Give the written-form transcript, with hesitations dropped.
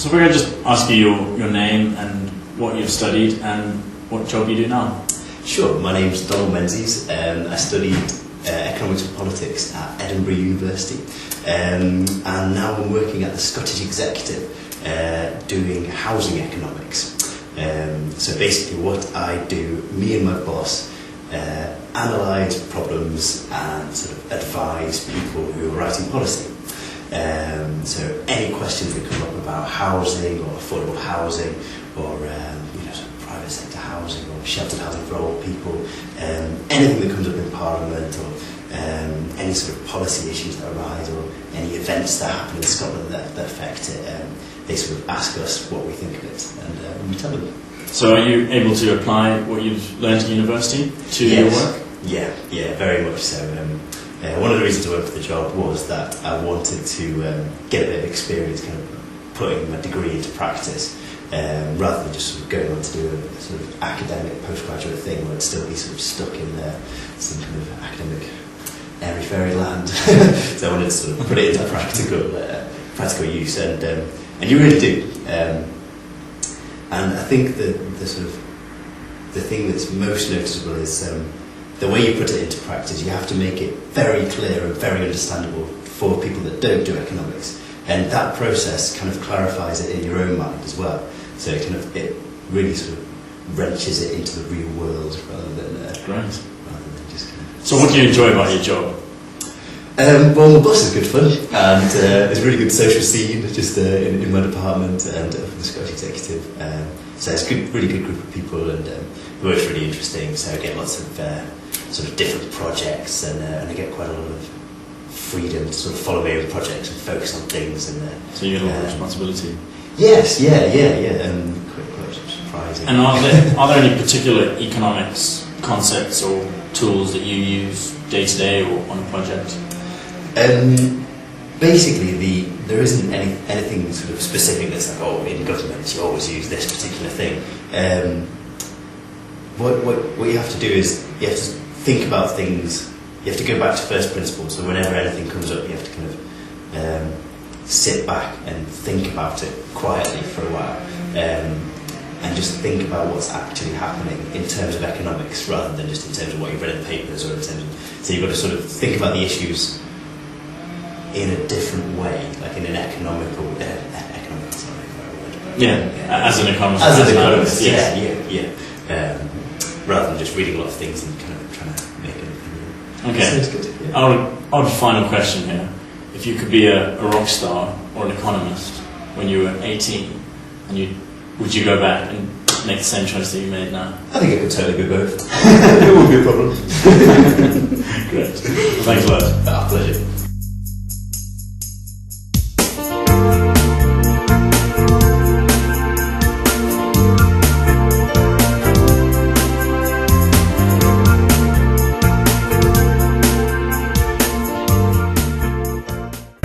So we're going to just ask you your name and what you've studied and what job you do now. Sure, my name's Donald Menzies. I studied economics and politics at Edinburgh University, and now I'm working at the Scottish Executive doing housing economics. So basically what I do, me and my boss, analyse problems and sort of advise people who are writing policy. So any questions that come up about housing or affordable housing or sort of private sector housing or sheltered housing for old people, anything that comes up in Parliament or any sort of policy issues that arise or any events that happen in Scotland that affect it, they sort of ask us what we think of it and we tell them. So are you able to apply what you've learned at university to your work? Yeah, very much so. One of the reasons I went for the job was that I wanted to get a bit of experience kind of putting my degree into practice, rather than just sort of going on to do a sort of academic postgraduate thing where I'd still be sort of stuck in some kind of academic airy fairy land. So I wanted to sort of put it into practical use, and you really do. And I think the thing that's most noticeable is the way you put it into practice. You have to make it very clear and very understandable for people that don't do economics, and that process kind of clarifies it in your own mind as well. So it really sort of wrenches it into the real world rather than just kind of. So what do you enjoy about your job? Well, my boss is good fun, and there's a really good social scene just in my department and for the Scottish Executive. So it's a really good group of people, and the work's really interesting. So I get lots of sort of different projects, and I get quite a lot of freedom to sort of follow my own projects and focus on things. And so you get a lot of responsibility. Yes, quite surprising. And are there any particular economics concepts or tools that you use day to day or on a project? Basically, there isn't anything sort of specific that's like, in government you always use this particular thing. What you have to do is you have to think about things. You have to go back to first principles. So whenever anything comes up, you have to kind of sit back and think about it quietly for a while, and just think about what's actually happening in terms of economics, rather than just in terms of what you've read in the papers or in terms of. So you've got to sort of think about the issues in a different way, like in an economical. Economics, not a word. Yeah, as an economist. As an economist, yeah. Rather than just reading a lot of things and kind of trying to make an opinion. Okay. So it's good. Yeah. Odd final question here. If you could be a rock star or an economist when you were 18, would you go back and make the same choice that you made now? I think I could totally be both. It wouldn't be a problem. Great. Thanks a lot. Pleasure.